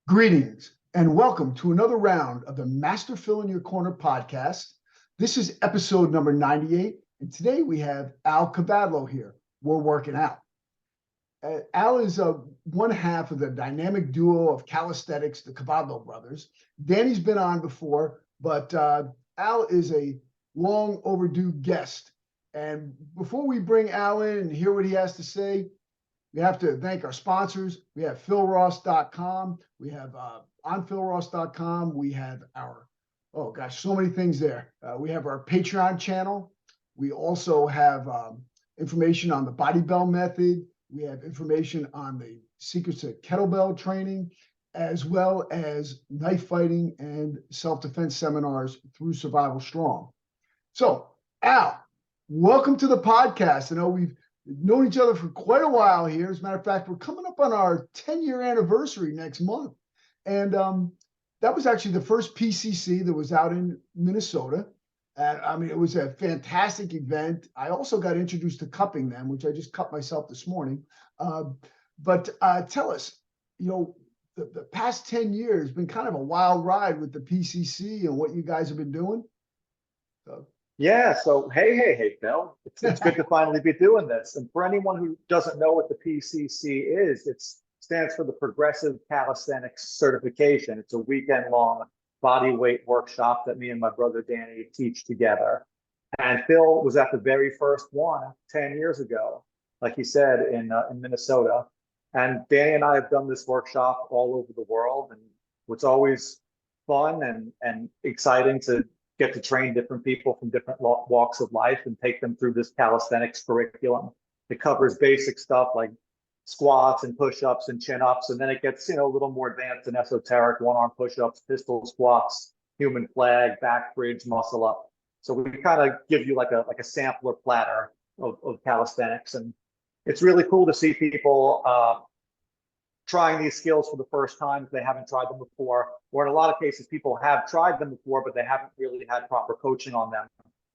Greetings and welcome to another round of the Master Fill in Your Corner podcast. This is episode number 98, and today we have Al Kavadlo here. We're working out. Al is one half of the Dynamic Duo of Calisthenics, the Kavadlo Brothers. Danny's been on before, but Al is a long overdue guest. And before we bring Al in and hear what he has to say, we have to thank our sponsors. We have philross.com. We have on philross.com. We have our, oh gosh, so many things there. We have our Patreon channel. We also have information on the body bell method. We have information on the secrets to kettlebell training, as well as knife fighting and self-defense seminars through Survival Strong. So, Al, welcome to the podcast. I know we've known each other for quite a while here. As a matter of fact, we're coming up on our 10-year anniversary next month. And that was actually the first PCC that was out in Minnesota. And I mean, it was a fantastic event. I also got introduced to cupping then, which I just cut myself this morning. But tell us, the past 10 years been kind of a wild ride with the PCC and what you guys have been doing. Yeah, so hey, Phil. It's good to finally be doing this. And for anyone who doesn't know what the PCC is, it stands for the Progressive Calisthenics Certification. It's a weekend-long body weight workshop that me and my brother Danny teach together. And Phil was at the very first one 10 years ago, like he said, in Minnesota. And Danny and I have done this workshop all over the world, and it's always fun and exciting to get to train different people from different walks of life and take them through this calisthenics curriculum. It covers basic stuff like squats and push-ups and chin-ups, and then it gets a little more advanced and esoteric: one-arm push-ups, pistol squats, human flag, back bridge, muscle up. So we kind of give you like a sampler platter of calisthenics, and it's really cool to see people trying these skills for the first time if they haven't tried them before, or in a lot of cases, people have tried them before, but they haven't really had proper coaching on them.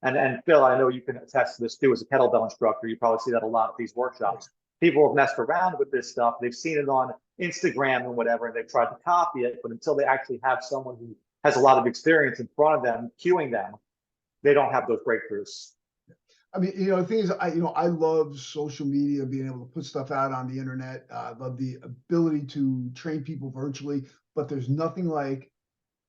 And Phil, I know you can attest to this too as a kettlebell instructor. You probably see that a lot at these workshops. People have messed around with this stuff. They've seen it on Instagram and whatever, and they've tried to copy it, but until they actually have someone who has a lot of experience in front of them, cueing them, they don't have those breakthroughs. I mean, the thing is, I love social media, being able to put stuff out on the internet. I love the ability to train people virtually, but there's nothing like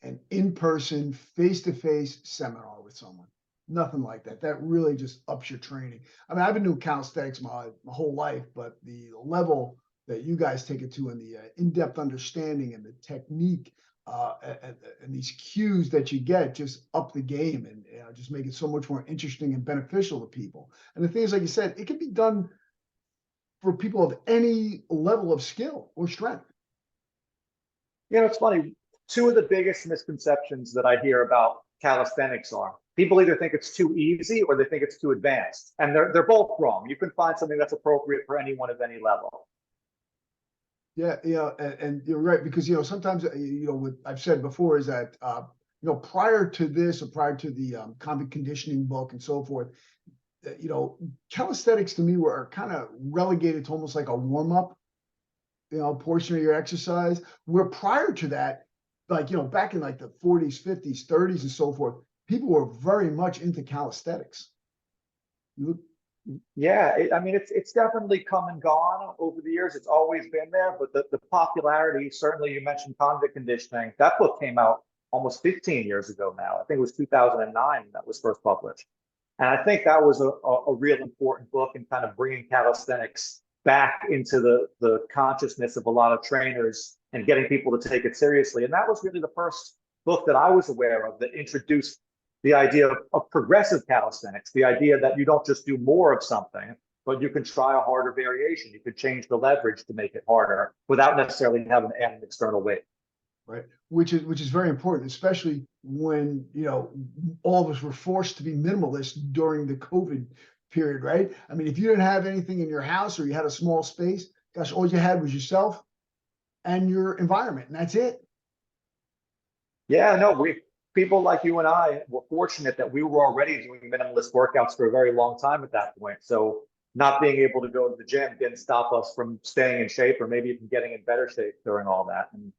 an in-person, face-to-face seminar with someone. Nothing like that. That really just ups your training. I mean, I've been doing calisthenics my whole life, but the level that you guys take it to and the in-depth understanding and the technique and these cues that you get just up the game and just make it so much more interesting and beneficial to people. And the thing is, like you said, it can be done for people of any level of skill or strength. It's funny. Two of the biggest misconceptions that I hear about calisthenics are people either think it's too easy or they think it's too advanced. And they're both wrong. You can find something that's appropriate for anyone of any level. Yeah, and you're right, because sometimes what I've said before is that prior to this, or prior to the combat conditioning book and so forth, calisthenics to me were kind of relegated to almost like a warm-up portion of your exercise, where prior to that, like back in like the 40s, 50s, 30s and so forth, people were very much into calisthenics. Yeah, it's definitely come and gone over the years. It's always been there, but the popularity, certainly you mentioned convict conditioning. That book came out almost 15 years ago now. I think it was 2009 that was first published. And I think that was a real important book in kind of bringing calisthenics back into the consciousness of a lot of trainers and getting people to take it seriously. And that was really the first book that I was aware of that introduced the idea of progressive calisthenics, the idea that you don't just do more of something, but you can try a harder variation. You could change the leverage to make it harder without necessarily having to add an external weight. Right, which is very important, especially when all of us were forced to be minimalists during the COVID period, right? I mean, if you didn't have anything in your house or you had a small space, gosh, all you had was yourself and your environment, and that's it. Yeah, no, people like you and I were fortunate that we were already doing minimalist workouts for a very long time at that point. So not being able to go to the gym didn't stop us from staying in shape or maybe even getting in better shape during all that. And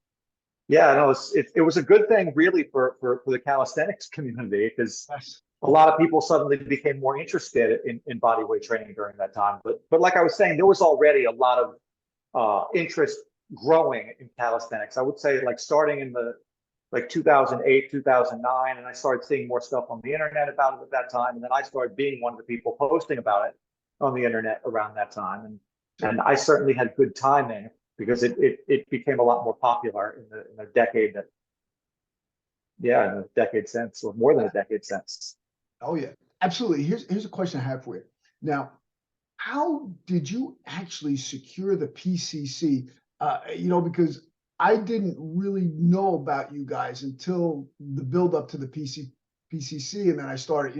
Yeah, no, it was a good thing really for the calisthenics community because Yes. a lot of people suddenly became more interested in body weight training during that time. But like I was saying, there was already a lot of interest growing in calisthenics. I would say like starting in the like 2008, 2009, and I started seeing more stuff on the internet about it at that time. And then I started being one of the people posting about it on the internet around that time. And I certainly had good timing because it became a lot more popular in the decade that, yeah, in a decade since, or more than a decade since. Oh yeah, absolutely. Here's a question I have for you. Now, how did you actually secure the PCC? Because I didn't really know about you guys until the build up to the PCC, and then I started,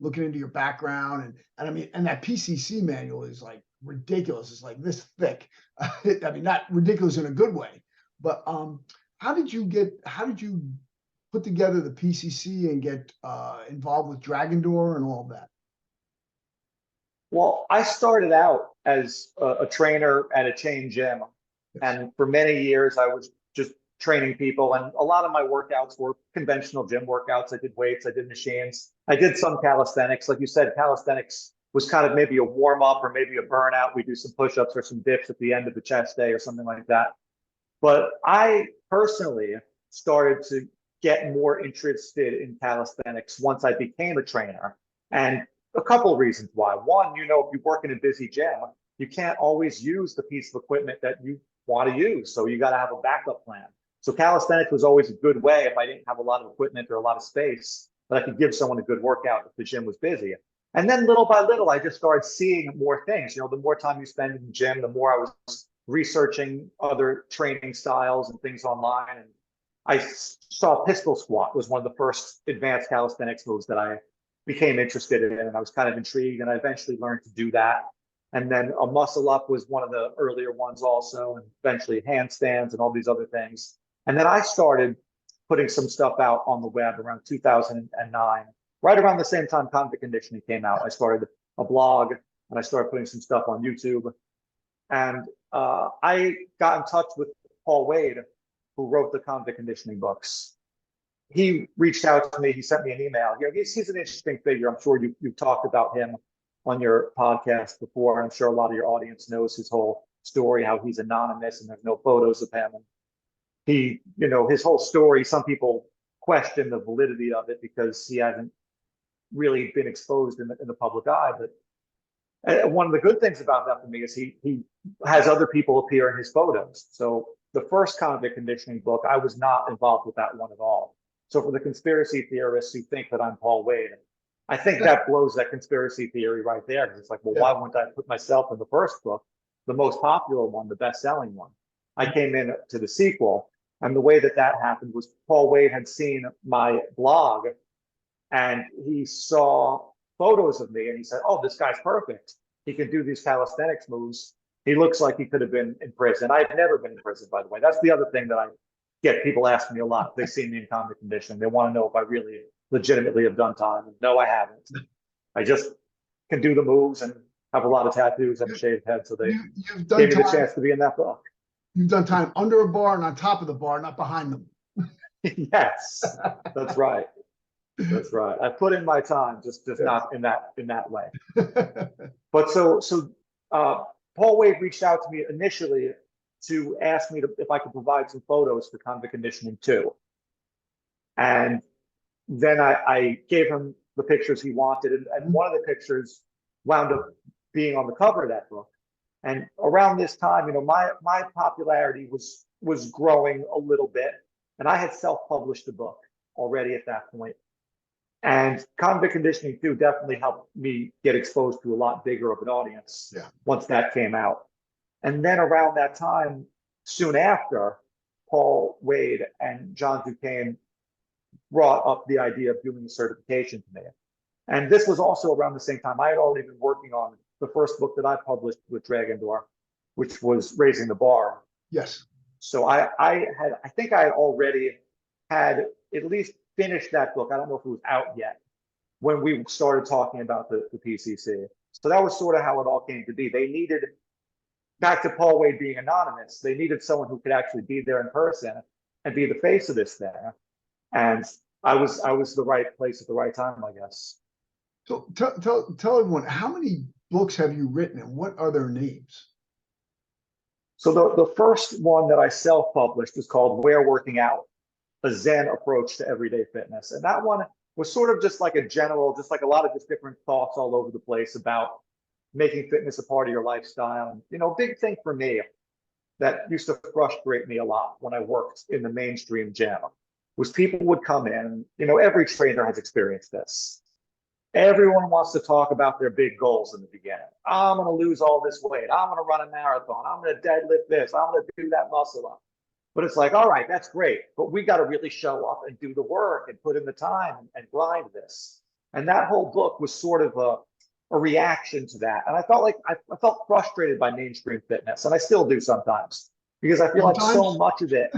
looking into your background, and I mean, and that PCC manual is like ridiculous. It's like this thick. I mean, not ridiculous in a good way, but how did you put together the PCC and get involved with Dragon Door and all of that? Well, I started out as a trainer at a chain gym. Yes. And for many years, I was just training people. And a lot of my workouts were conventional gym workouts. I did weights, I did machines, I did some calisthenics. Like you said, calisthenics was kind of maybe a warm up or maybe a burnout. We do some push ups or some dips at the end of the chest day or something like that. But I personally started to get more interested in calisthenics once I became a trainer. And a couple of reasons why. One, if you work in a busy gym, you can't always use the piece of equipment that you want to use. So you got to have a backup plan. So calisthenics was always a good way if I didn't have a lot of equipment or a lot of space, that I could give someone a good workout if the gym was busy. And then little by little, I just started seeing more things. The more time you spend in the gym, the more I was researching other training styles and things online. And I saw pistol squat was one of the first advanced calisthenics moves that I became interested in. And I was kind of intrigued, and I eventually learned to do that. And then a muscle up was one of the earlier ones also, and eventually handstands and all these other things. And then I started putting some stuff out on the web around 2009, right around the same time Convict Conditioning came out. I started a blog and I started putting some stuff on YouTube. And I got in touch with Paul Wade, who wrote the Convict Conditioning books. He reached out to me. He sent me an email. He's an interesting figure. I'm sure you've talked about him on your podcast before. I'm sure a lot of your audience knows his whole story, how he's anonymous and there's no photos of him. And he, his whole story, some people question the validity of it because he hasn't really been exposed in the public eye. But one of the good things about that for me is he has other people appear in his photos. So the first Convict Conditioning book, I was not involved with that one at all. So for the conspiracy theorists who think that I'm Paul Wade, I think that blows that conspiracy theory right there. Because it's like, well, why wouldn't I put myself in the first book, the most popular one, the best-selling one? I came in to the sequel, and the way that happened was Paul Wade had seen my blog, and he saw photos of me, and he said, "Oh, this guy's perfect. He can do these calisthenics moves. He looks like he could have been in prison." I've never been in prison, by the way. That's the other thing that I get people asking me a lot. They see me in Convict Conditioning. They want to know if I really legitimately have done time. And no, I haven't. I just can do the moves and have a lot of tattoos and a shaved head. So they You've done gave me the time. chance to be in that book. You've done time under a bar and on top of the bar, not behind them. Yes, that's right. That's right. I put in my time, just not in that way. But so Paul Wade reached out to me initially to ask me if I could provide some photos for Convict Conditioning 2. And then I gave him the pictures he wanted, and one of the pictures wound up being on the cover of that book. And around this time, my popularity was growing a little bit, and I had self-published a book already at that point. And Convict Conditioning 2 definitely helped me get exposed to a lot bigger of an audience once that came out. And then around that time, soon after, Paul Wade and John Duquesne brought up the idea of doing the certification to me. And this was also around the same time. I had already been working on the first book that I published with Dragon Door, which was Raising the Bar. Yes. So I think I had already had at least finished that book. I don't know if it was out yet when we started talking about the PCC. So that was sort of how it all came to be. They needed, back to Paul Wade being anonymous, they needed someone who could actually be there in person and be the face of this thing. And I was the right place at the right time, I guess. So tell everyone, how many books have you written and what are their names? So the first one that I self-published was called Where Working Out, a Zen approach to everyday fitness. And that one was sort of just like a general, just like a lot of just different thoughts all over the place about making fitness a part of your lifestyle. And, you know, a big thing for me that used to frustrate me a lot when I worked in the mainstream gym was people would come in, you know, every trainer has experienced this. Everyone wants to talk about their big goals in the beginning. I'm going to lose all this weight. I'm going to run a marathon. I'm going to deadlift this. I'm going to do that muscle up. But it's like, all right, that's great. But we got to really show up and do the work and put in the time and grind this. And that whole book was sort of a reaction to that. And I felt like I felt frustrated by mainstream fitness. And I still do sometimes because I feel like so much of it,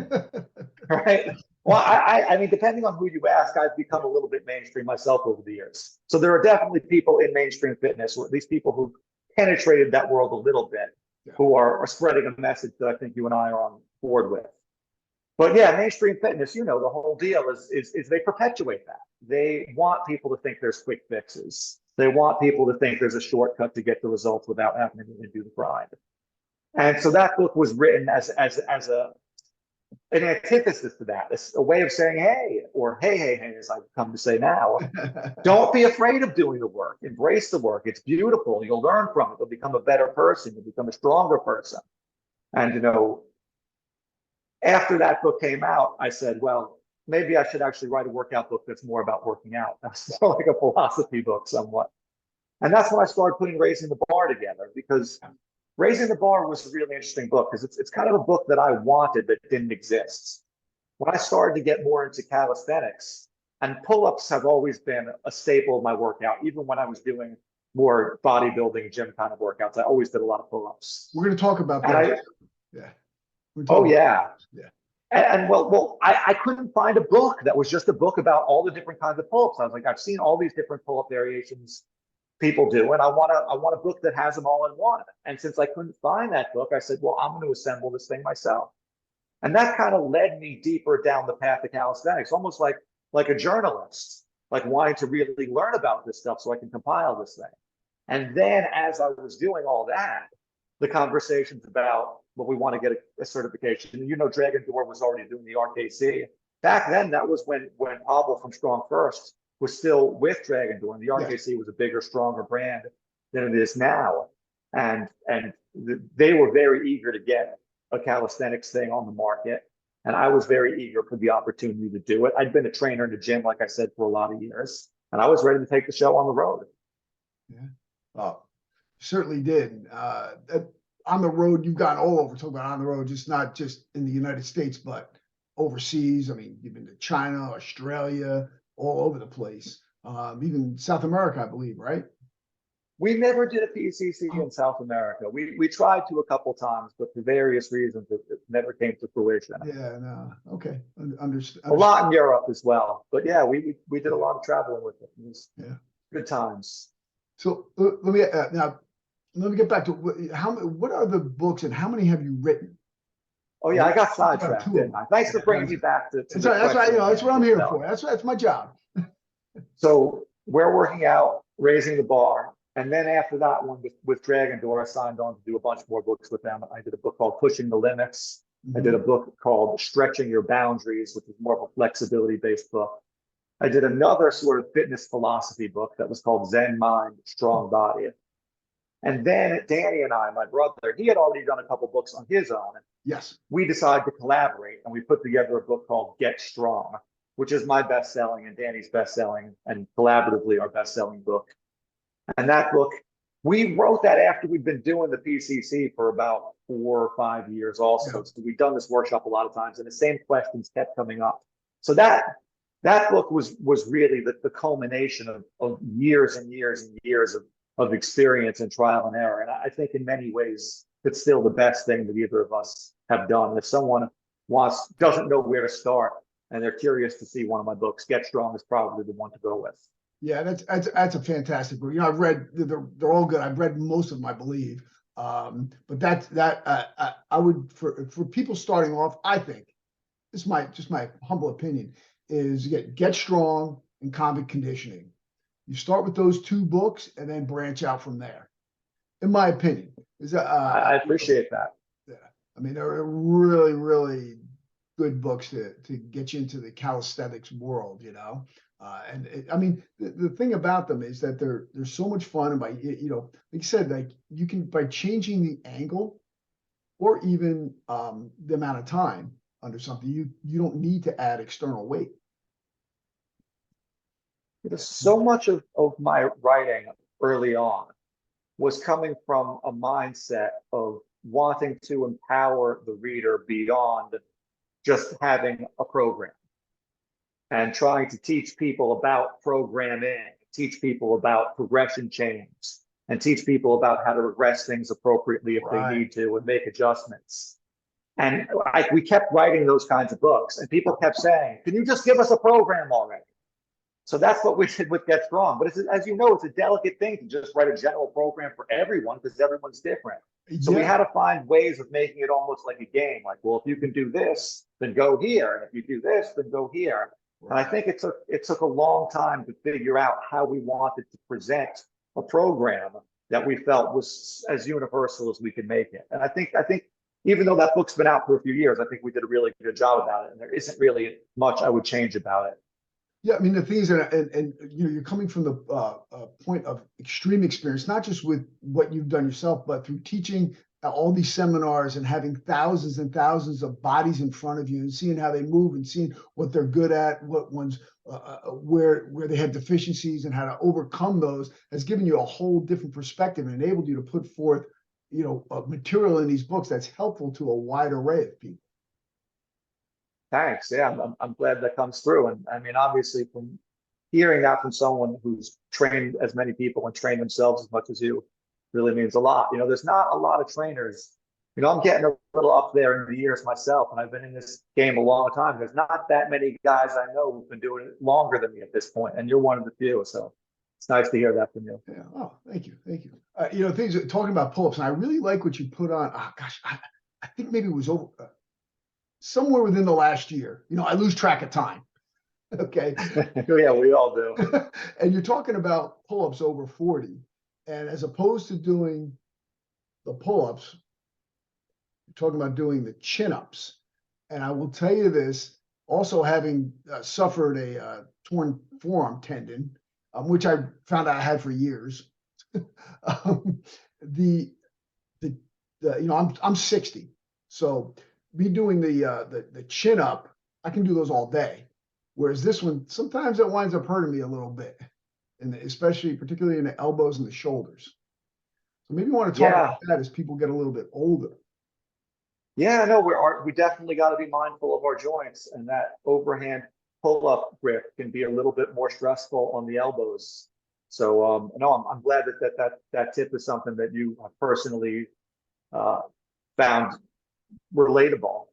right? Well, I mean, depending on who you ask, I've become a little bit mainstream myself over the years. So there are definitely people in mainstream fitness, or at least people who penetrated that world a little bit, who are spreading a message that I think you and I are on board with. But yeah, mainstream fitness, you know, the whole deal is they perpetuate that. They want people to think there's quick fixes. They want people to think there's a shortcut to get the results without having to do the grind. And so that book was written as an antithesis to that. It's a way of saying, hey, or hey, as I've come to say now, don't be afraid of doing the work. Embrace the work. It's beautiful. You'll learn from it. You'll become a better person. You'll become a stronger person. And, you know, after that book came out, I said, well, maybe I should actually write a workout book that's more about working out. That's more like a philosophy book somewhat. And that's when I started putting Raising the Bar together, because Raising the Bar was a really interesting book because it's kind of a book that I wanted that didn't exist. When I started to get more into calisthenics, and pull-ups have always been a staple of my workout, even when I was doing more bodybuilding gym kind of workouts, I always did a lot of pull-ups. We're going to talk about that. Yeah. Oh yeah. Yeah. And well, I couldn't find a book that was just a book about all the different kinds of pull-ups. I was like, I've seen all these different pull-up variations people do, and I want a book that has them all in one. And since I couldn't find that book, I said, well, I'm going to assemble this thing myself. And that kind of led me deeper down the path of calisthenics, almost like a journalist, like wanting to really learn about this stuff so I can compile this thing. And then as I was doing all that, the conversations about, well, we want to get a certification. And you know, Dragon Door was already doing the RKC. Back then, that was when Pavel from Strong First was still with Dragon Door, and the RKC was a bigger, stronger brand than it is now. And they were very eager to get a calisthenics thing on the market. And I was very eager for the opportunity to do it. I'd been a trainer in the gym, like I said, for a lot of years, and I was ready to take the show on the road. Yeah. Well, certainly did. On the road, you've gone all over. Talk about on the road, just not just in the United States, but overseas. I mean, you've been to China, Australia, all over the place. Even South America, I believe, right? We never did a PCC in South America. We tried to a couple times, but for various reasons, it never came to fruition. Yeah, no, okay, understood. A lot in Europe as well, but yeah, we did a lot of traveling with it. It was good times. So let me get back to what are the books and how many have you written? Oh yeah, I got sidetracked, didn't I? Thanks for bringing me back to that's right. That's what I'm here for. That's my job. So we're working out, Raising the Bar. And then after that one with Dragon Door, I signed on to do a bunch more books with them. I did a book called Pushing the Limits. I did a book called Stretching Your Boundaries, which is more of a flexibility-based book. I did another sort of fitness philosophy book that was called Zen Mind, Strong Body. And then Danny and I, my brother, he had already done a couple books on his own. Yes. We decided to collaborate, and we put together a book called Get Strong, which is my best-selling and Danny's best-selling, and collaboratively our best-selling book. And that book, we wrote that after we'd been doing the PCC for about 4 or 5 years also. So we'd done this workshop a lot of times, and the same questions kept coming up. So that book was really the culmination of years and years and years of experience and trial and error. And I think in many ways, it's still the best thing that either of us have done. If someone doesn't know where to start and they're curious to see one of my books, Get Strong is probably the one to go with. Yeah, that's a fantastic book. You know, I've read they're all good. I've read most of them, I believe. But I would for people starting off, I think this is just my humble opinion, is Get Strong and Convict Conditioning. You start with those two books and then branch out from there. In my opinion, I appreciate that. Yeah, I mean, they're really, really good books to get you into the calisthenics world, you know. I mean, the thing about them is that they're so much fun, and like you said, like you can, by changing the angle or even the amount of time under something, you don't need to add external weight. Because so much of my writing early on was coming from a mindset of wanting to empower the reader beyond just having a program, and trying to teach people about programming, teach people about progression chains, and teach people about how to regress things appropriately if they need to and make adjustments. And we kept writing those kinds of books, and people kept saying, can you just give us a program already? So that's what we did with Get Strong. But as you know, it's a delicate thing to just write a general program for everyone because everyone's different. So we had to find ways of making it almost like a game. Like, well, if you can do this, then go here. And if you do this, then go here. And I think it took a long time to figure out how we wanted to present a program that we felt was as universal as we could make it. And I think even though that book's been out for a few years, I think we did a really good job about it. And there isn't really much I would change about it. Yeah, I mean, the thing is, and you're coming from the point of extreme experience, not just with what you've done yourself, but through teaching all these seminars and having thousands and thousands of bodies in front of you and seeing how they move and seeing what they're good at, what ones where they have deficiencies and how to overcome those, has given you a whole different perspective and enabled you to put forth, material in these books that's helpful to a wide array of people. Thanks. Yeah, I'm glad that comes through. And I mean, obviously, from hearing that from someone who's trained as many people and trained themselves as much as you really means a lot. There's not a lot of trainers. I'm getting a little up there in the years myself, and I've been in this game a long time. There's not that many guys I know who've been doing it longer than me at this point, and you're one of the few. So it's nice to hear that from you. Yeah. Oh, thank you. Thank you. Things talking about pull-ups, and I really like what you put on. Oh, gosh, I think maybe it was over. Somewhere within the last year, I lose track of time. Okay. Yeah, we all do. And you're talking about pull-ups over 40. And as opposed to doing the pull-ups, you're talking about doing the chin-ups. And I will tell you this, also having suffered a torn forearm tendon, which I found out I had for years. I'm 60. So me doing the chin up, I can do those all day. Whereas this one, sometimes it winds up hurting me a little bit, and particularly in the elbows and the shoulders. So maybe you want to talk about that as people get a little bit older. Yeah, no, we definitely got to be mindful of our joints, and that overhand pull-up grip can be a little bit more stressful on the elbows. So no, I'm glad that tip is something that you personally found relatable.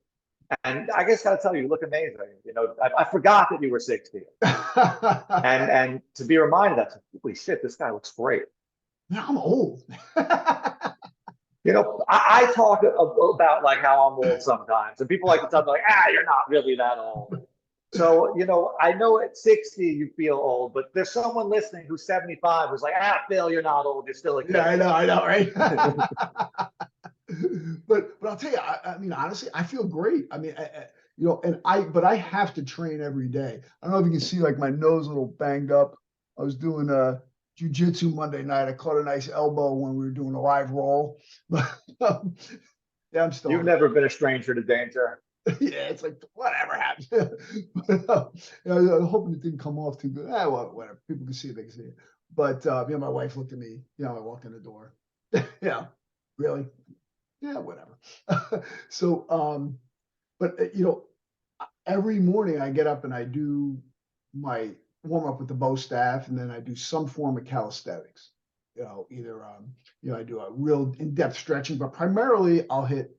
And I guess gotta tell you, you look amazing. I forgot that you were 60. and to be reminded that, holy shit, this guy looks great. Now I'm old. I talk about like how I'm old sometimes, and people like to tell me like, you're not really that old. So, I know at 60 you feel old, but there's someone listening who's 75 who's like, Phil, you're not old, you're still a kid. Yeah, I know, right? But I'll tell you, I mean, honestly, I feel great. I mean, but I have to train every day. I don't know if you can see like my nose a little banged up. I was doing jujitsu Monday night. I caught a nice elbow when we were doing a live roll. But yeah, I'm still. You've never been a stranger to danger. Yeah, it's like whatever happens. But, I'm hoping it didn't come off too good. Well, whatever. People can see it, they can see it. But my wife looked at me. I walked in the door. Yeah, really. Yeah, whatever. So, but every morning I get up and I do my warm up with the bow staff, and then I do some form of calisthenics. Either I do a real in-depth stretching, but primarily I'll hit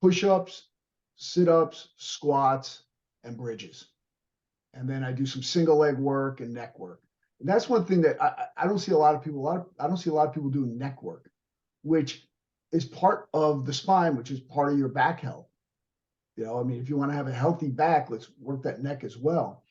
push-ups, sit-ups, squats, and bridges. And then I do some single leg work and neck work. And that's one thing that I don't see a lot of people. I don't see a lot of people doing neck work, which is part of the spine, which is part of your back health. I mean, if you want to have a healthy back, let's work that neck as well.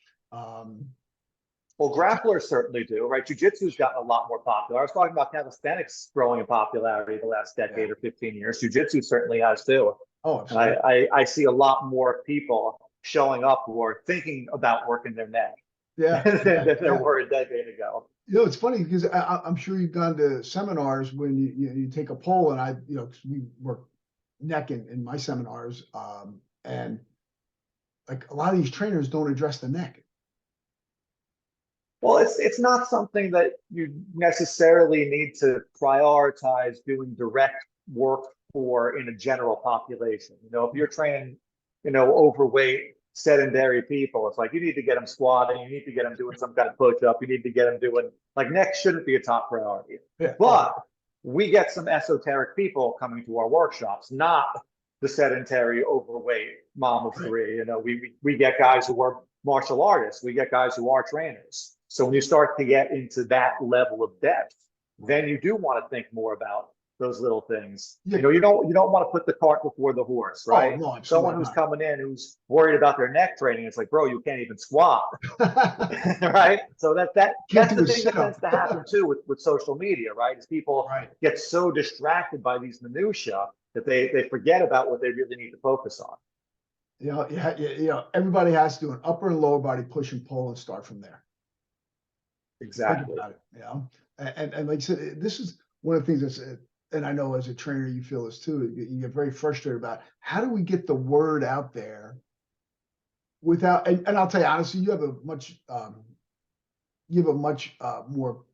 Well, grapplers certainly do, right? Jiu-jitsu's gotten a lot more popular. I was talking about calisthenics growing in popularity the last decade or 15 years. Jiu-jitsu certainly has too. Oh, And absolutely. I see a lot more people showing up who are thinking about working their neck Yeah, than yeah, there yeah. were a decade ago. It's funny because I'm sure you've gone to seminars when you take a poll, and 'cause we work neck in my seminars, and like a lot of these trainers don't address the neck. Well, it's not something that you necessarily need to prioritize doing direct work for in a general population. If you're training, overweight, sedentary people, it's like you need to get them squatting, you need to get them doing some kind of push-up, you need to get them doing like neck shouldn't be a top priority. Yeah. But we get some esoteric people coming to our workshops, not the sedentary, overweight mom of three. We get guys who are martial artists, we get guys who are trainers. So when you start to get into that level of depth, then you do want to think more about those little things. Yeah. You don't want to put the cart before the horse, right? Oh, no, Someone who's coming in who's worried about their neck training, it's like, bro, you can't even squat. Right? So that's the thing that tends to happen too with social media, right? Is people get so distracted by these minutiae that they forget about what they really need to focus on. Everybody has to do an upper and lower body push and pull and start from there. Exactly. Think about it, and like I said, this is one of the things that's, and I know as a trainer you feel this too. You get very frustrated about how do we get the word out there without, and I'll tell you honestly, you have a much more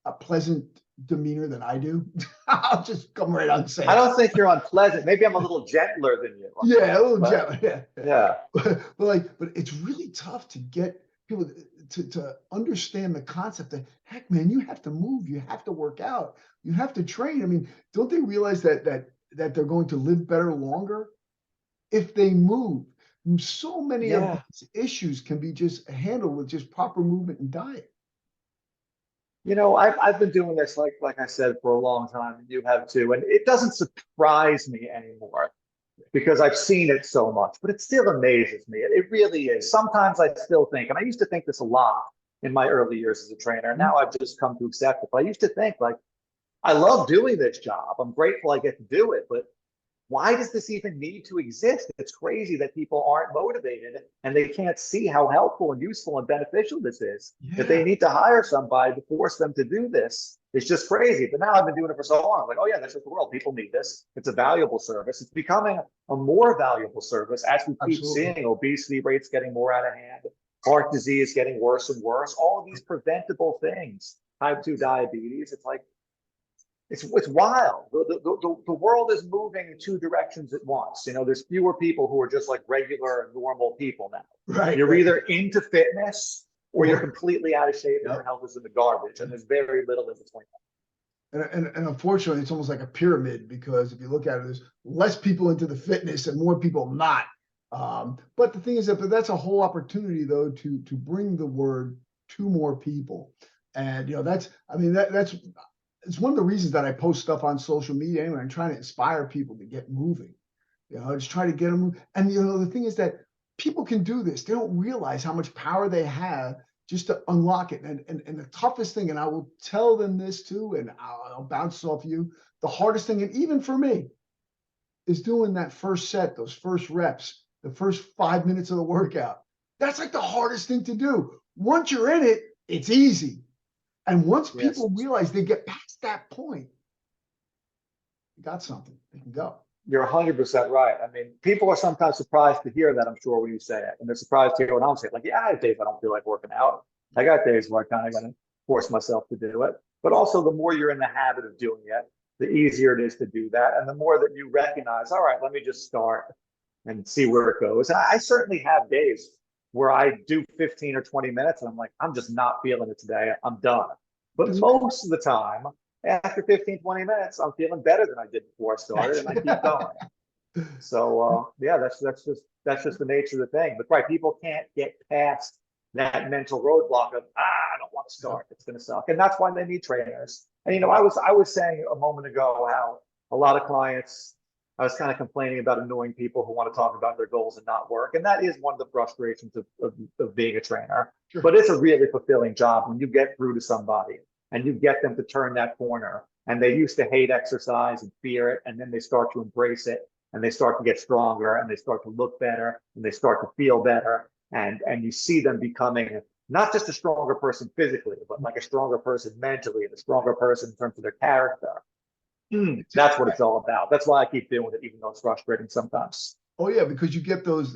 a pleasant demeanor than I do. I'll just come right out and say I don't think you're unpleasant. Maybe I'm a little gentler than you. Yeah, a little gentler. Yeah. But it's really tough to get people to understand the concept that, heck, man, you have to move, you have to work out, you have to train. I mean, don't they realize that they're going to live better longer if they move? So many of these issues can be just handled with just proper movement and diet. I've been doing this, like I said, for a long time, and you have too, and it doesn't surprise me anymore because I've seen it so much, but it still amazes me. It really is. Sometimes I still think, and I used to think this a lot in my early years as a trainer, and now I've just come to accept it. But I used to think, like, I love doing this job. I'm grateful I get to do it, but why does this even need to exist? It's crazy that people aren't motivated and they can't see how helpful and useful and beneficial this is. That they need to hire somebody to force them to do this. It's just crazy. But now I've been doing it for so long. I'm like, oh yeah, that's just the world. People need this. It's a valuable service. It's becoming a more valuable service as we keep seeing obesity rates getting more out of hand, heart disease getting worse and worse, all of these preventable things, type 2 diabetes. It's like, it's wild. The world is moving in two directions at once. There's fewer people who are just like regular and normal people now. Right. You're either into fitness or you're completely out of shape and your health is in the garbage. And there's very little in between. And unfortunately, it's almost like a pyramid, because if you look at it, there's less people into the fitness and more people not. But the thing is that's a whole opportunity though to bring the word to more people. And that's it's one of the reasons that I post stuff on social media anyway. I'm trying to inspire people to get moving. Just try to get them. And the thing is that people can do this. They don't realize how much power they have just to unlock it. And the toughest thing, and I will tell them this too, and I'll bounce off you. The hardest thing, and even for me, is doing that first set, those first reps, the first 5 minutes of the workout. That's like the hardest thing to do. Once you're in it, it's easy. And once people realize they get past that point, you got something, they can go. You're 100% right. I mean, people are sometimes surprised to hear that, I'm sure, when you say it. And they're surprised to hear what I'm saying. Like, yeah, I have days I don't feel like working out. I got days where I kind of got to force myself to do it. But also, the more you're in the habit of doing it, the easier it is to do that. And the more that you recognize, all right, let me just start and see where it goes. And I certainly have days where I do 15 or 20 minutes and I'm like, I'm just not feeling it today. I'm done. But most of the time, after 15, 20 minutes, I'm feeling better than I did before I started, and I keep going. So that's just the nature of the thing. But right, people can't get past that mental roadblock of I don't want to start. It's going to suck, and that's why they need trainers. And I was saying a moment ago how a lot of clients I was kind of complaining about annoying people who want to talk about their goals and not work. And that is one of the frustrations of being a trainer. Sure. But it's a really fulfilling job when you get through to somebody and you get them to turn that corner. And they used to hate exercise and fear it. And then they start to embrace it and they start to get stronger and they start to look better and they start to feel better. And you see them becoming not just a stronger person physically, but like a stronger person mentally and a stronger person in terms of their character. That's what it's all about. That's why I keep doing it, even though it's frustrating sometimes. Oh yeah, because you get those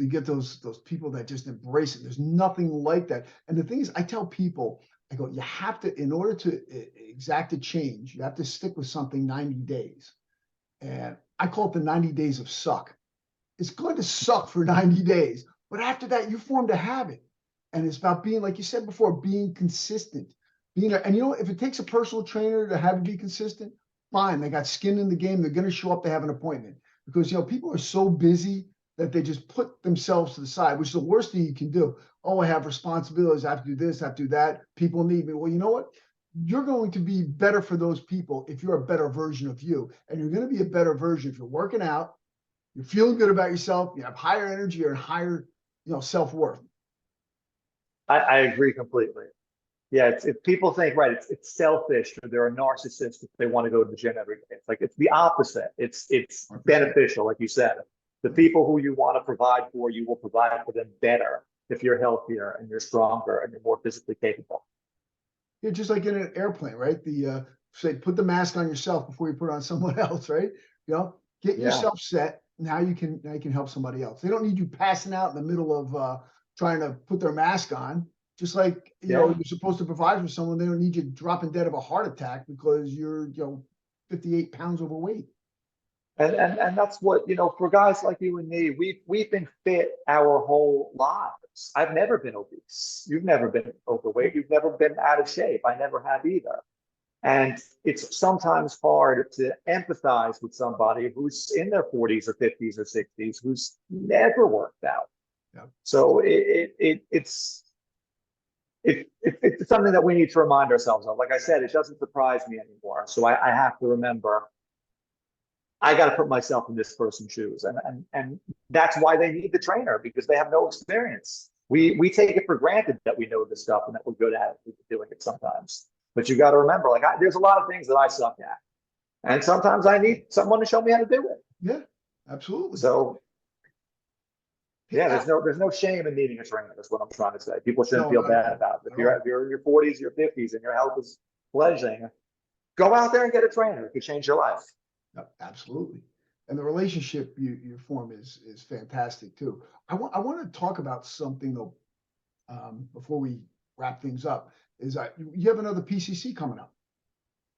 people that just embrace it. There's nothing like that. And the thing is, I tell people, I go, you have to, in order to exact a change, you have to stick with something 90 days. And I call it the 90 days of suck. It's going to suck for 90 days, but after that, you formed a habit. And it's about being, like you said before, being consistent. And you know, if it takes a personal trainer to have you be consistent, fine. They got skin in the game. They're going to show up to have an appointment because, you know, people are so busy that they just put themselves to the side, which is the worst thing you can do. Oh, I have responsibilities. I have to do this, I have to do that. People need me. Well, you know what? You're going to be better for those people if you're a better version of you. And you're going to be a better version if you're working out, you're feeling good about yourself, you have higher energy or higher, you know, self-worth. I agree completely. Yeah, if people think, right, it's selfish or they're a narcissist if they want to go to the gym every day. It's like it's the opposite. It's 100%. beneficial, like you said. The people who you want to provide for, you will provide for them better if you're healthier and you're stronger and you're more physically capable. Yeah, just like in an airplane, right? The say put the mask on yourself before you put it on someone else, right? You know, get yourself set. Now you can help somebody else. They don't need you passing out in the middle of trying to put their mask on. Just like you know, you're supposed to provide for someone. They don't need you dropping dead of a heart attack because you're 58 pounds overweight. And that's what, for guys like you and me, we've been fit our whole lives. I've never been obese. You've never been overweight. You've never been out of shape. I never have either. And it's sometimes hard to empathize with somebody who's in their 40s or 50s or 60s who's never worked out. Yeah. So it's something that we need to remind ourselves of. Like I said, it doesn't surprise me anymore. So I have to remember I got to put myself in this person's shoes. And that's why they need the trainer, because they have no experience. We take it for granted that we know this stuff and that we're good at it, doing it sometimes. But you got to remember, like, there's a lot of things that I suck at. And sometimes I need someone to show me how to do it. Yeah, absolutely. So, yeah, there's no shame in needing a trainer. That's what I'm trying to say. People shouldn't feel bad about it. If you're in your 40s, your 50s, and your health is fledgling, go out there and get a trainer. It could change your life. Absolutely. And the relationship you form is fantastic too. I want to talk about something though, before we wrap things up. Is you have another PCC coming up?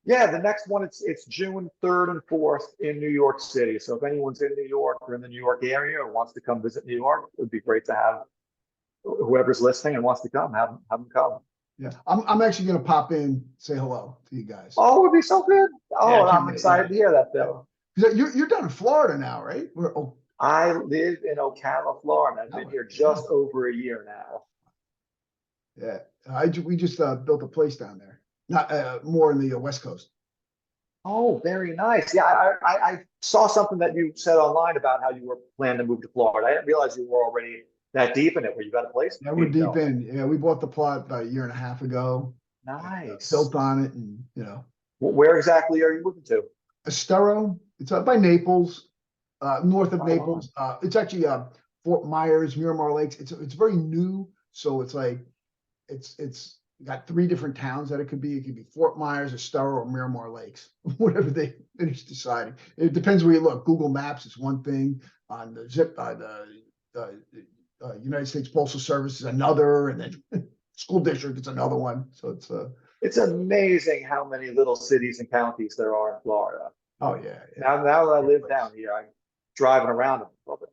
Yeah, the next one it's June 3rd and 4th in New York City. So if anyone's in New York or in the New York area or wants to come visit New York, it would be great to have whoever's listening and wants to come, have them come. Yeah, I'm actually going to pop in, say hello to you guys. Oh, it would be so good. Oh, yeah, I'm excited to hear that, Bill. You're down in Florida now, right? I live in Ocala, Florida. I've been here just over a year now. Yeah, we just built a place down there, not more in the West Coast. Oh, very nice. Yeah, I saw something that you said online about how you were planning to move to Florida. I didn't realize you were already that deep in it where you got a place. Yeah, we're deep in. Yeah, we bought the plot about a year and a half ago. Nice. Built on it, and Where exactly are you moving to? Estero. It's up by Naples, north of Naples. It's actually Fort Myers, Miramar Lakes. It's very new, so it's like it's got 3 different towns that it could be. It could be Fort Myers, Estero, or Miramar Lakes, whatever they finish deciding. It depends where you look. Google Maps is one thing. On the United States Postal Service is another, and then school district is another one. So it's amazing how many little cities and counties there are in Florida. Oh yeah. Now that I live down here, I'm driving around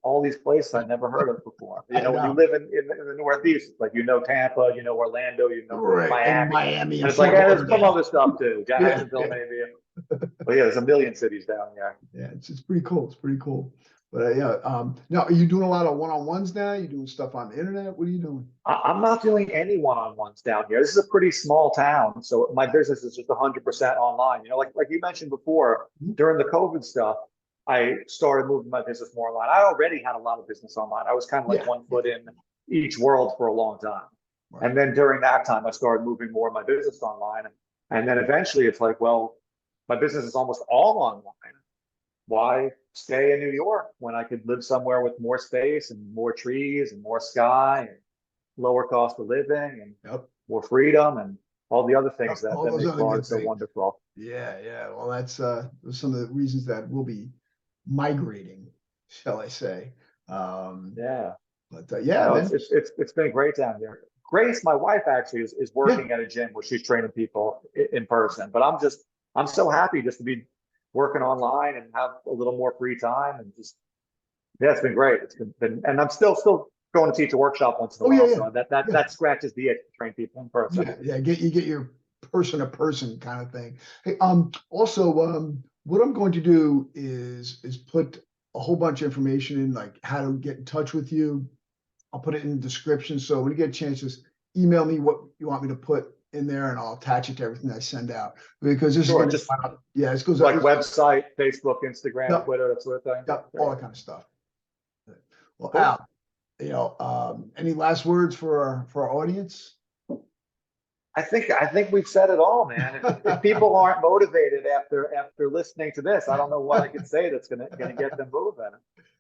all these places I never heard of before. When you live in the Northeast, like Tampa, Orlando, Miami. And Miami, and it's like, there's some other stuff too. Jacksonville, maybe. But yeah, there's a million cities down here. Yeah, it's pretty cool. It's pretty cool. But now are you doing a lot of one-on-ones now? You doing stuff on the internet? What are you doing? I'm not doing any one-on-ones down here. This is a pretty small town, so my business is just 100% online. Like you mentioned before, during the COVID stuff, I started moving my business more online. I already had a lot of business online. I was kind of like Yeah. one foot in each world for a long time. Right. And then during that time, I started moving more of my business online. And then eventually it's like, well, my business is almost all online. Why stay in New York when I could live somewhere with more space and more trees and more sky and lower cost of living and Yep. more freedom and all the other things All that those make other good Florida so things. wonderful. Yeah, yeah. Well, that's some of the reasons that we'll be migrating, shall I say. Yeah. But yeah, No, man. it's been great down here. Grace, my wife, actually is Yeah. working at a gym where she's training people in person. But I'm so happy just to be working online and have a little more free time and just yeah, it's been great. It's been and I'm still going to teach a workshop once in a Oh yeah, while. yeah. So Yeah. that scratches the itch to train people in person. Yeah, yeah. Get your person to person kind of thing. Hey, also, what I'm going to do is put a whole bunch of information in, like how to get in touch with you. I'll put it in the description. So when you get a chance, just email me what you want me to put in there, and I'll attach it to everything I send out. Because this is Sure, going to just go out. Yeah, this goes out. like website, Facebook, Instagram, Yep, Twitter, that sort of thing. yep, all Great. that kind of stuff. Well, Cool. Al, any last words for our audience? I think we've said it all, man. If people aren't motivated after listening to this, I don't know what I could say that's gonna get them moving.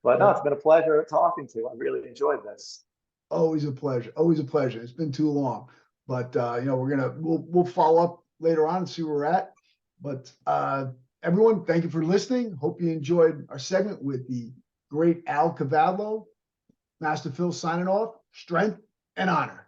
But no, Yeah. it's been a pleasure talking to you. I really enjoyed this. Always a pleasure. Always a pleasure. It's been too long, but we'll follow up later on and see where we're at. But everyone, thank you for listening. Hope you enjoyed our segment with the great Al Kavadlo. Master Phil signing off. Strength and honor.